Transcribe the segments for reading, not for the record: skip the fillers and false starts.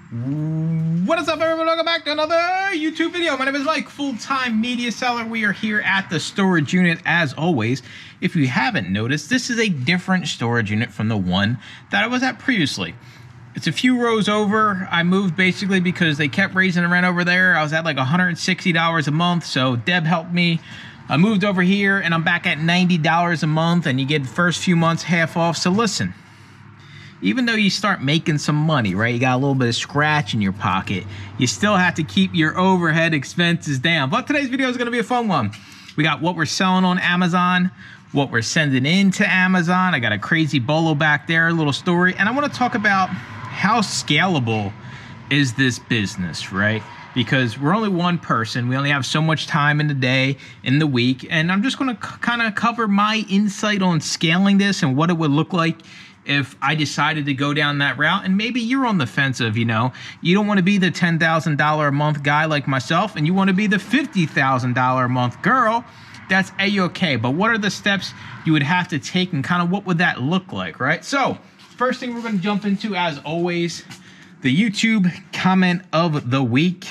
What is up, everyone? Welcome back to another YouTube video. My name is Mike, full-time media seller. We are here at the storage unit as always. If you haven't noticed, this is a different storage unit from the one that I was at previously. It's a few rows over. I moved basically because they kept raising the rent over there. I was at like $160 a month, so Deb helped me. I moved over here and I'm back at $90 a month, and you get the first few months half off. So listen, even though you start making some money, right? You got a little bit of scratch in your pocket, you still have to keep your overhead expenses down. But today's video is gonna be a fun one. We got what we're selling on Amazon, what we're sending into Amazon. I got a crazy bolo back there, a little story. And I wanna talk about how scalable is this business, right? Because we're only one person. We only have so much time in the day, in the week. And I'm just gonna kind of cover my insight on scaling this and what it would look like if I decided to go down that route. And maybe you're on the fence of, you don't want to be the $10,000 a month guy like myself, and you want to be the $50,000 a month girl. That's a-okay. But what are the steps you would have to take, and kind of what would that look like, right? So first thing we're going to jump into, as always, the YouTube comment of the week.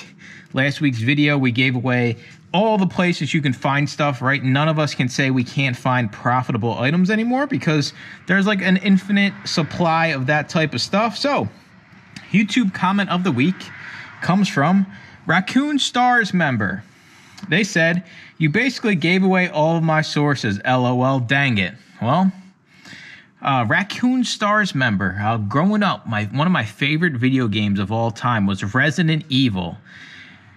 Last week's video, we gave away all the places you can find stuff, right? None of us can say we can't find profitable items anymore because there's like an infinite supply of that type of stuff. So YouTube comment of the week comes from Raccoon Stars member. They said, "You basically gave away all of my sources, LOL, dang it." Well, Raccoon Stars member, growing up, one of my favorite video games of all time was Resident Evil.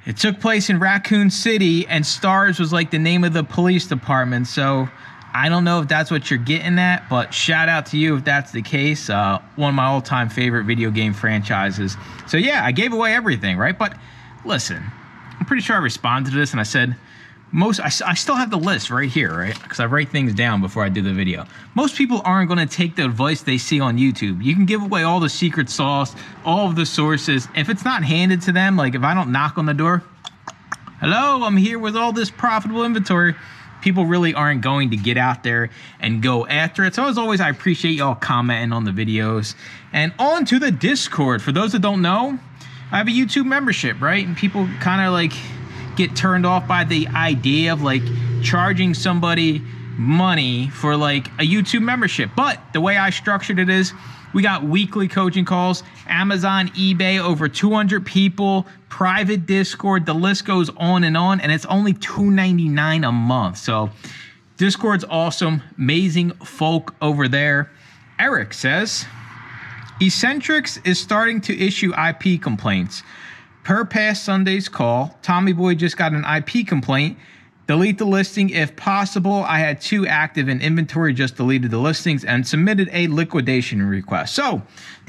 It took place in Raccoon City, and Stars was like the name of the police department. So I don't know if that's what you're getting at, but shout out to you if that's the case. One of my all-time favorite video game franchises. So yeah, I gave away everything, right? But listen, I'm pretty sure I responded to this and I said, I still have the list right here, right? Because I write things down before I do the video. Most people aren't going to take the advice they see on YouTube. You can give away all the secret sauce, all of the sources. If it's not handed to them, like if I don't knock on the door, hello, I'm here with all this profitable inventory, people really aren't going to get out there and go after it. So as always, I appreciate y'all commenting on the videos. And on to the Discord. For those that don't know, I have a YouTube membership, right? And people kind of like get turned off by the idea of like charging somebody money for like a YouTube membership. But the way I structured it is, we got weekly coaching calls, Amazon, eBay, over 200 people, private Discord, the list goes on, and it's only $2.99 a month. So Discord's awesome, amazing folk over there. Eric says, Eccentrics is starting to issue IP complaints. Per past Sunday's call, Tommy Boy just got an IP complaint. Delete the listing if possible. I had 2 active in inventory, just deleted the listings and submitted a liquidation request. So,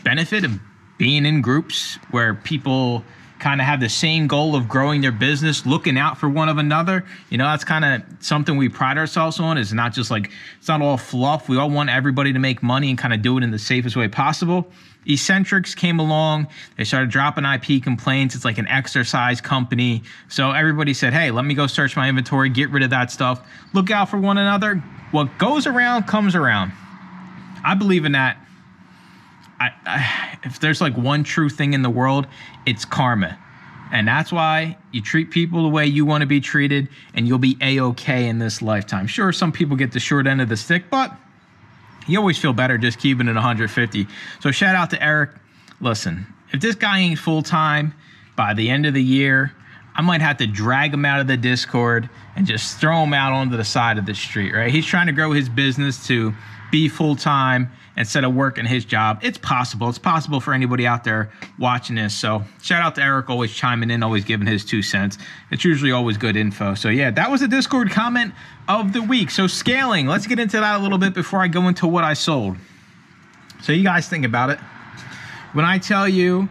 benefit of being in groups where people kind of have the same goal of growing their business, looking out for one of another. That's kind of something we pride ourselves on. It's not just like, it's not all fluff. We all want everybody to make money and kind of do it in the safest way possible. Eccentrics came along, they started dropping IP complaints. It's like an exercise company. So everybody said, hey, let me go search my inventory, get rid of that stuff, look out for one another. What goes around comes around. I believe in that. If there's like one true thing in the world, it's karma. And that's why you treat people the way you want to be treated, and you'll be a-okay in this lifetime. Sure, some people get the short end of the stick, but you always feel better just keeping it 150. So shout out to Eric. Listen, if this guy ain't full-time by the end of the year, I might have to drag him out of the Discord and just throw him out onto the side of the street, right? He's trying to grow his business to be full-time instead of working his job. It's possible. It's possible for anybody out there watching this. So shout out to Eric, always chiming in, always giving his 2 cents. It's usually always good info. So yeah, that was a Discord comment of the week. So scaling, let's get into that a little bit before I go into what I sold. So you guys think about it. When I tell you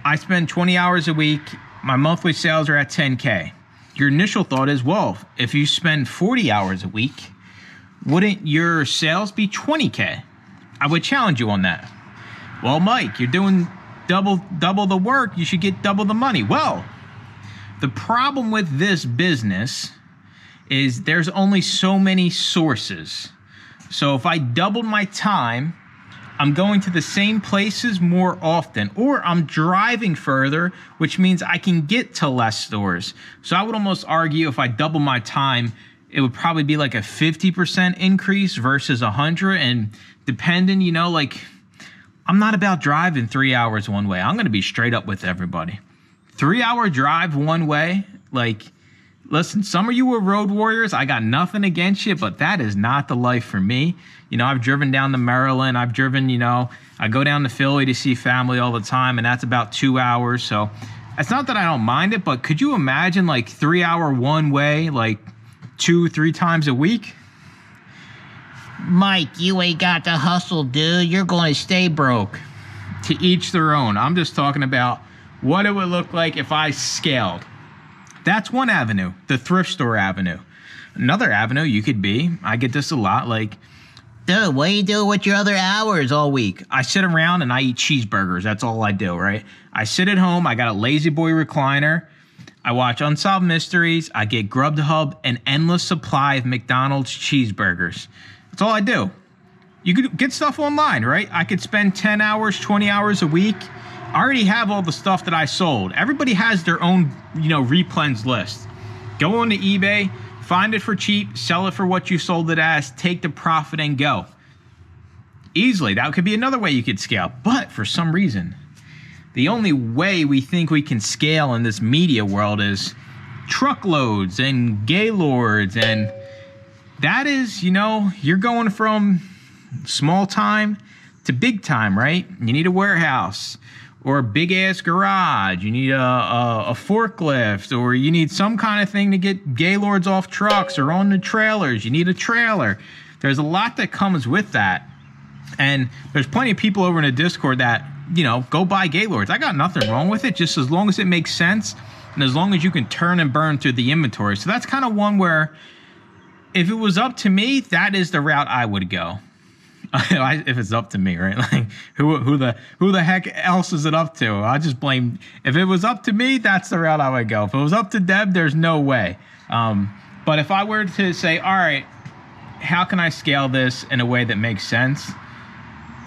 I spend 20 hours a week, my monthly sales are at 10K. Your initial thought is, well, if you spend 40 hours a week, wouldn't your sales be 20K? I would challenge you on that. Well, Mike, you're doing double the work. You should get double the money. Well, the problem with this business is there's only so many sources. So if I doubled my time, I'm going to the same places more often, or I'm driving further, which means I can get to less stores. So I would almost argue if I double my time, it would probably be like a 50% increase versus 100. And depending, you know, like I'm not about driving 3 hours one way. I'm going to be straight up with everybody. 3-hour drive one way, like, listen, some of you are road warriors. I got nothing against you, but that is not the life for me. You know, I've driven down to Maryland. I've driven, you know, I go down to Philly to see family all the time, and that's about 2 hours. So it's not that I don't mind it, but could you imagine like 3-hour one way, like 2-3 times a week? Mike, you ain't got the hustle, dude. You're going to stay broke. To each their own. I'm just talking about what it would look like if I scaled. That's one avenue, the thrift store avenue. Another avenue you could be, I get this a lot, like, Dude, what do you do with your other hours all week? I sit around and I eat cheeseburgers. That's all I do, right? I sit at home. I got a lazy boy recliner. I watch Unsolved Mysteries. I get Grubhub, an endless supply of McDonald's cheeseburgers. That's all I do. You could get stuff online, right? I could spend 10 hours, 20 hours a week. I already have all the stuff that I sold. Everybody has their own, you know, replens list. Go on to eBay, find it for cheap, sell it for what you sold it as, take the profit and go. Easily, that could be another way you could scale. But for some reason, the only way we think we can scale in this media world is truckloads and gaylords. And that is, you know, you're going from small time to big time, right? You need a warehouse or a big ass garage. You need a forklift, or you need some kind of thing to get gaylords off trucks or on the trailers. You need a trailer. There's a lot that comes with that. And there's plenty of people over in the Discord that, you know, go buy gaylords. I got nothing wrong with it, just as long as it makes sense and as long as you can turn and burn through the inventory. So that's kind of one where if it was up to me, that is the route I would go. If it's up to me, right? Like who the heck else is it up to? I just blame. If it was up to me, that's the route I would go. If it was up to Deb, there's no way. But if I were to say, all right, how can I scale this in a way that makes sense?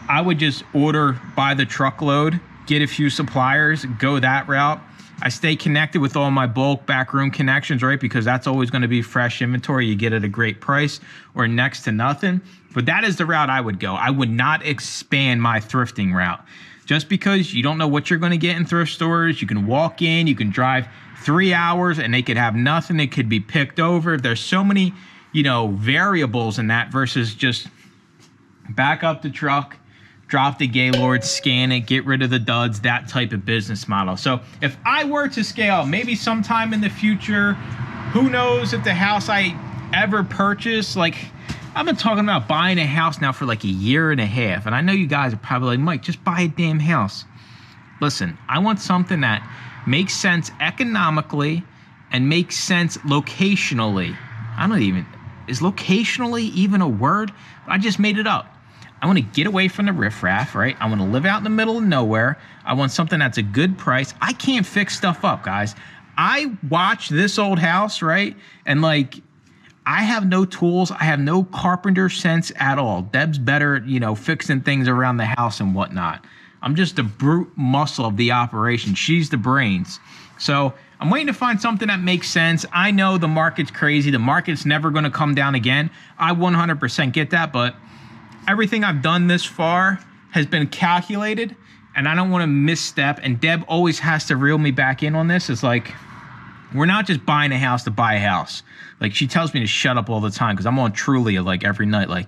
I would just order by the truckload, get a few suppliers, go that route. I stay connected with all my bulk backroom connections, right? Because that's always going to be fresh inventory. You get at a great price or next to nothing. But that is the route I would go. I would not expand my thrifting route. Just because you don't know what you're going to get in thrift stores. You can walk in, you can drive 3 hours and they could have nothing. It could be picked over. There's so many, you know, variables in that versus just back up the truck, drop the Gaylord, scan it, get rid of the duds, that type of business model. So if I were to scale, maybe sometime in the future, who knows if the house I ever purchase, like I've been talking about buying a house now for like a year and a half. And I know you guys are probably like, Mike, just buy a damn house. Listen, I want something that makes sense economically and makes sense locationally. Is locationally even a word? I just made it up. I want to get away from the riffraff, right? I want to live out in the middle of nowhere. I want something that's a good price. I can't fix stuff up, guys. I watch this old house, right? And like, I have no tools. I have no carpenter sense at all. Deb's better at, you know, fixing things around the house and whatnot. I'm just the brute muscle of the operation. She's the brains. So I'm waiting to find something that makes sense. I know the market's crazy. The market's never going to come down again. I 100% get that, but everything I've done this far has been calculated, and I don't want to misstep. And Deb always has to reel me back in on this. It's like, we're not just buying a house to buy a house. Like, she tells me to shut up all the time because I'm on Trulia like every night. Like,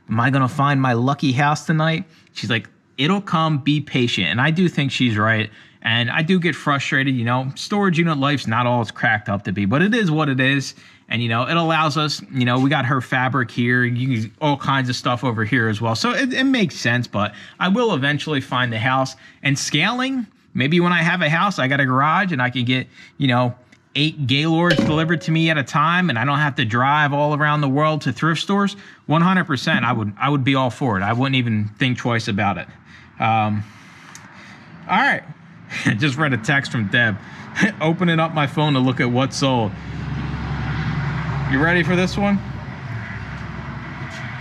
am I going to find my lucky house tonight? She's like, it'll come, be patient. And I do think she's right. And I do get frustrated, you know, storage unit life's not all it's cracked up to be, but it is what it is. And, you know, it allows us, you know, we got her fabric here, you all kinds of stuff over here as well. So it makes sense, but I will eventually find the house. And scaling, maybe when I have a house, I got a garage and I can get, you know, 8 Gaylords delivered to me at a time, and I don't have to drive all around the world to thrift stores. 100%, I would be all for it. I wouldn't even think twice about it. All right. Just read a text from Deb. Opening up my phone to look at what's sold. You ready for this one?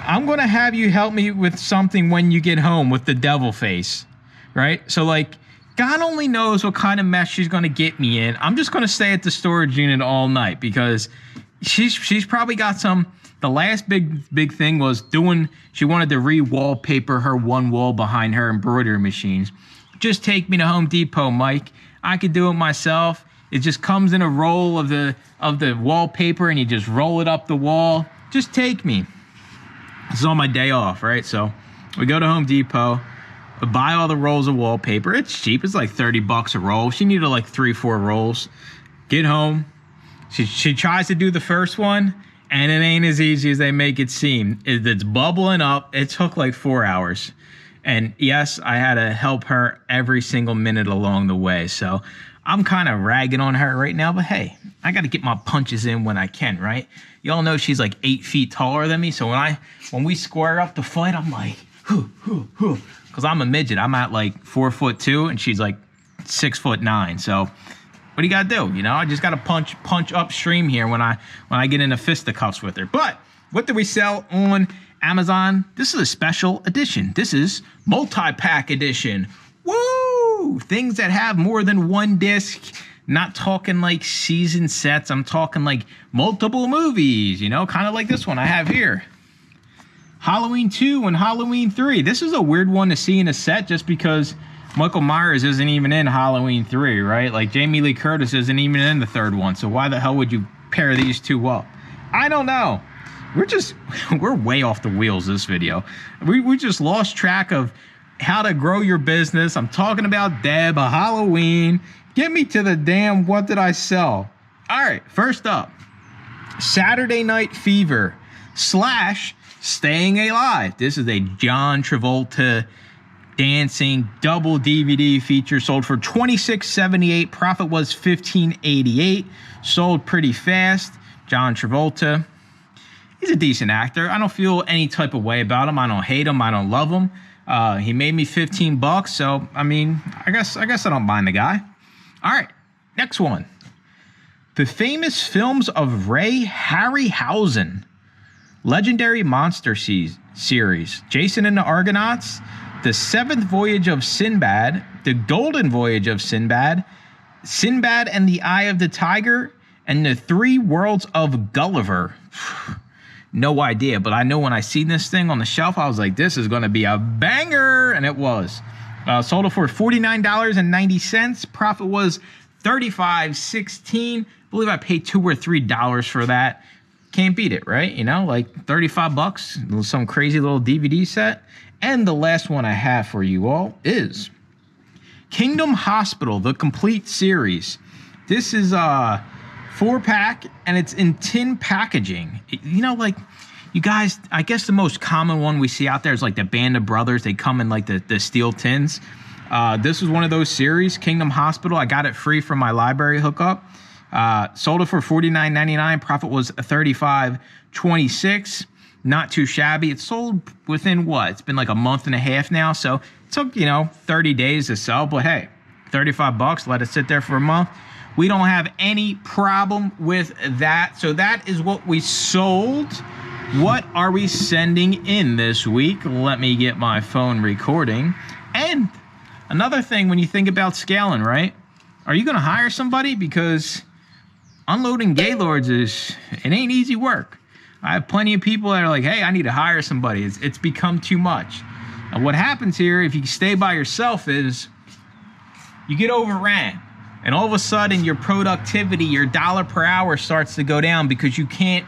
I'm going to have you help me with something when you get home with the devil face, right? So like, God only knows what kind of mess she's going to get me in. I'm just going to stay at the storage unit all night because she's probably got some. The last big thing was she wanted to re-wallpaper her one wall behind her embroidery machines. Just take me to Home Depot, Mike. I could do it myself. It just comes in a roll of the wallpaper and you just roll it up the wall. Just take me. This is on my day off, right? So we go to Home Depot. Buy all the rolls of wallpaper. It's cheap. It's like $30 a roll. She needed like 3-4 rolls. Get home. She tries to do the first one, and it ain't as easy as they make it seem. It's bubbling up. It took like 4 hours. And yes, I had to help her every single minute along the way. So I'm kind of ragging on her right now. But hey, I got to get my punches in when I can, right? Y'all know she's like 8 feet taller than me. So when we square up to fight, I'm like, whoo. Because I'm a midget. I'm at like 4'2", and she's like 6'9". So what do you gotta do? You know, I just gotta punch upstream here when I get into fisticuffs with her. But what do we sell on Amazon? This is a special edition. This is multi-pack edition. Woo! Things that have more than one disc. Not talking like season sets. I'm talking like multiple movies. You know, kind of like this one I have here. Halloween 2 and Halloween 3. This is a weird one to see in a set just because Michael Myers isn't even in Halloween 3, right? Like Jamie Lee Curtis isn't even in the third one. So why the hell would you pair these two up? I don't know. We're way off the wheels this video. We just lost track of how to grow your business. I'm talking about Deb, a Halloween. Get me to the damn what did I sell? All right, first up, Saturday Night Fever / Staying Alive. This is a John Travolta dancing double DVD feature, sold for $26.78. Profit was $15.88. Sold pretty fast. John Travolta, he's a decent actor. I don't feel any type of way about him. I don't hate him. I don't love him. He made me $15, so I mean, I guess I don't mind the guy. All right, next one. The Famous Films of Ray Harryhausen. Legendary Monster Series. Jason and the Argonauts. The Seventh Voyage of Sinbad. The Golden Voyage of Sinbad. Sinbad and the Eye of the Tiger. And the Three Worlds of Gulliver. No idea, but I know when I seen this thing on the shelf, I was like, this is going to be a banger. And it was. Sold it for $49.90. Profit was $35.16. I believe I paid $2 or $3 for that. Can't beat it, right? You know, like $35, some crazy little DVD set. And the last one I have for you all is Kingdom Hospital, the complete series. This is a 4-pack, and it's in tin packaging. You know, like, you guys, I guess the most common one we see out there is like the Band of Brothers. They come in like the steel tins. This was one of those series, Kingdom Hospital. I got it free from my library hookup. Sold it for $49.99. Profit was $35.26. Not too shabby. It sold within what? It's been like a month and a half now. So it took, 30 days to sell. But hey, $35, let it sit there for a month. We don't have any problem with that. So that is what we sold. What are we sending in this week? Let me get my phone recording. And another thing, when you think about scaling, right? Are you going to hire somebody? Because unloading Gaylords it ain't easy work. I have plenty of people that are like, hey, I need to hire somebody. It's become too much. And what happens here, if you stay by yourself, is you get overran. And all of a sudden, your productivity, your dollar per hour starts to go down because you can't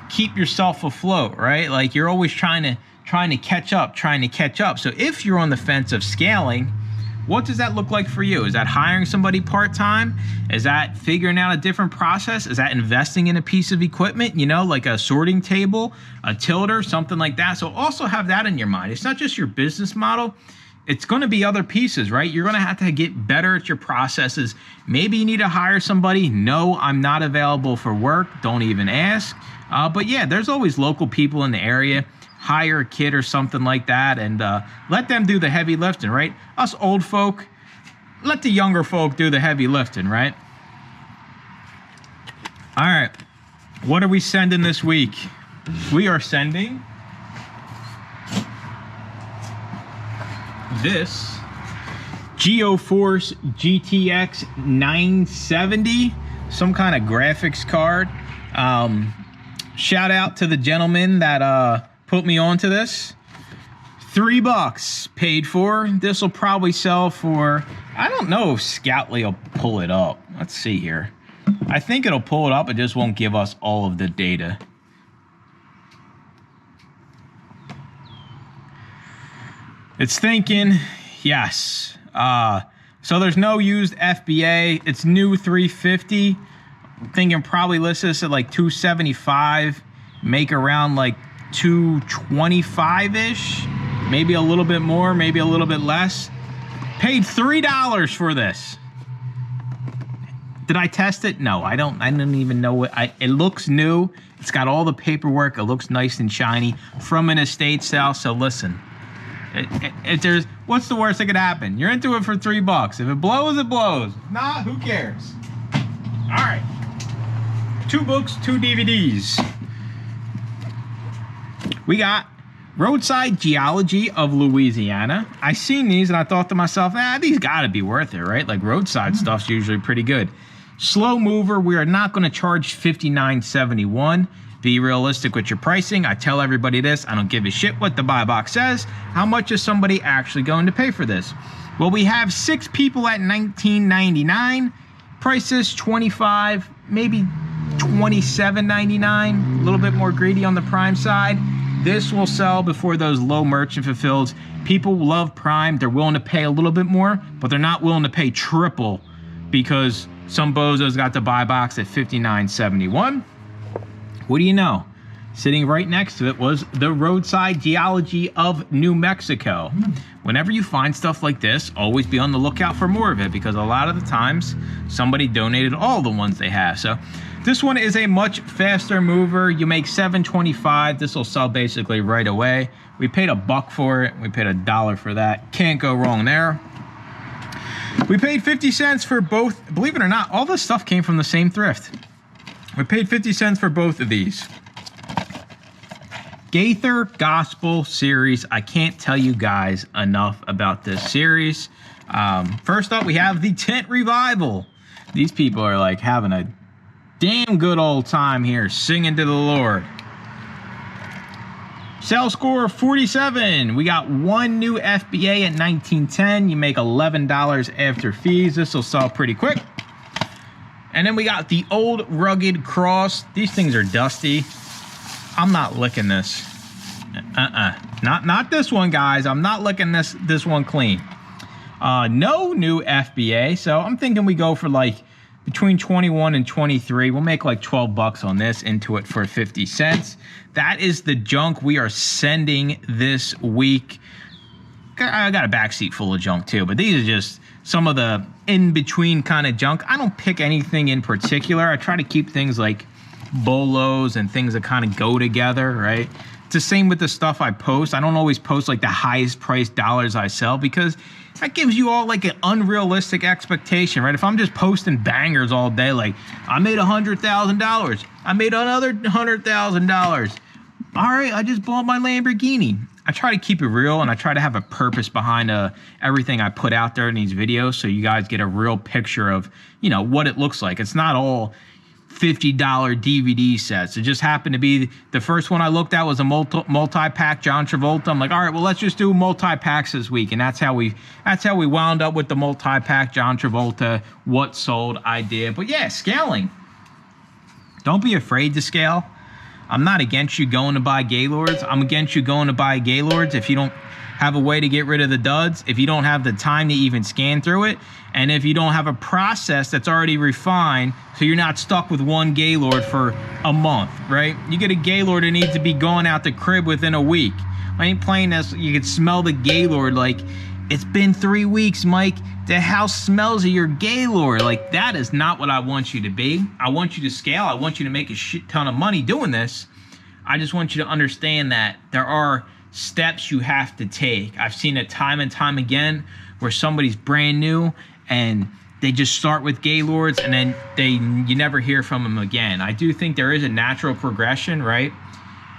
keep yourself afloat, right? Like you're always trying to catch up. So if you're on the fence of scaling, what does that look like for you? Is that hiring somebody part-time? Is that figuring out a different process? Is that investing in a piece of equipment, like a sorting table, a tilter, something like that? So also have that in your mind. It's not just your business model. It's going to be other pieces, right? You're going to have to get better at your processes. Maybe you need to hire somebody. No, I'm not available for work. Don't even ask. But yeah, there's always local people in the area. Hire a kid or something like that and let them do the heavy lifting, right? Us old folk, let the younger folk do the heavy lifting, right? All right, what are we sending this week? We are sending this GeoForce GTX 970, some kind of graphics card. Shout out to the gentleman that put me onto this. $3 paid for. This will probably sell for, I don't know if Scoutly will pull it up. Let's see here. I think it'll pull it up. It just won't give us all of the data. It's thinking, yes. So there's no used FBA. It's new 350. I'm thinking probably list this at like 275. Make around like 225-ish. Maybe a little bit more, maybe a little bit less. Paid $3 for this. Did I test it? No, I didn't even know what. It looks new. It's got all the paperwork. It looks nice and shiny from an estate sale. So listen, if there's, what's the worst that could happen? You're into it for $3. If it blows, it blows. If not, who cares? All right. 2 books, 2 DVDs. We got Roadside Geology of Louisiana. I seen these and I thought to myself, these gotta be worth it, right? Like roadside stuff's usually pretty good. Slow mover, we are not gonna charge $59.71. Be realistic with your pricing. I tell everybody this, I don't give a shit what the buy box says. How much is somebody actually going to pay for this? Well, we have 6 people at $19.99. Price is $25, maybe $27.99. A little bit more greedy on the Prime side. This will sell before those low merchant fulfills. People love Prime. They're willing to pay a little bit more, but they're not willing to pay triple because some bozos got the buy box at $59.71. What do you know? Sitting right next to it was the Roadside Geology of New Mexico. Whenever you find stuff like this, always be on the lookout for more of it because a lot of the times somebody donated all the ones they have. So this one is a much faster mover. You make $7.25. This will sell basically right away. We paid $1 for it. We paid $1 for that. Can't go wrong there. We paid 50 cents for both. Believe it or not, all this stuff came from the same thrift. We paid 50 cents for both of these. Gaither Gospel series. I can't tell you guys enough about this series. First up, we have the Tent Revival. These people are like having a damn good old time here singing to the Lord. Sales score 47. We got 1 new FBA at $19.10. You make $11 after fees. This will sell pretty quick. And then we got the Old Rugged Cross. These things are dusty. I'm not licking this. Not this one, guys. I'm not licking this one clean. No new FBA, so I'm thinking we go for like between 21 and 23. We'll make like $12 on this, into it for 50 cents. That is the junk we are sending this week. I got a backseat full of junk too, but these are just some of the in-between kind of junk. I don't pick anything in particular. I try to keep things like bolos and things that kind of go together, right? It's the same with the stuff I post. I don't always post like the highest priced dollars I sell because that gives you all like an unrealistic expectation, right? If I'm just posting bangers all day, like I made $100,000, I made another $100,000. All right, I just bought my Lamborghini. I try to keep it real and I try to have a purpose behind everything I put out there in these videos so you guys get a real picture of, you know, what it looks like. It's not all $50 DVD sets. It just happened to be the first one I looked at was a multi-pack John Travolta. I'm like, all right, well, let's just do multi-packs this week. And that's how we wound up with the multi-pack John Travolta, what sold idea. But yeah, scaling. Don't be afraid to scale. I'm not against you going to buy Gaylords. I'm against you going to buy Gaylords if you don't have a way to get rid of the duds, if you don't have the time to even scan through it, and if you don't have a process that's already refined so you're not stuck with one Gaylord for a month, right? You get a Gaylord that needs to be going out the crib within a week. I ain't playing this. You can smell the Gaylord like, it's been 3 weeks, Mike. The house smells of your Gaylord. Like, that is not what I want you to be. I want you to scale. I want you to make a shit ton of money doing this. I just want you to understand that there are steps you have to take. I've seen it time and time again where somebody's brand new and they just start with Gaylords and then you never hear from them again. I do think there is a natural progression, right?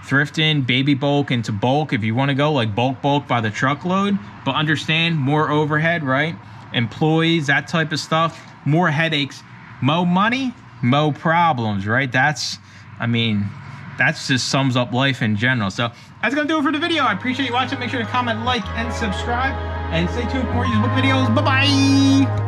thrifting, baby bulk into bulk. If you want to go like bulk by the truckload, but understand more overhead, right? Employees, that type of stuff, more headaches, more money, more problems, right? That's just sums up life in general. So that's gonna do it for the video. I appreciate you watching. Make sure to comment, like, and subscribe, and stay tuned for more usable videos. Bye-bye.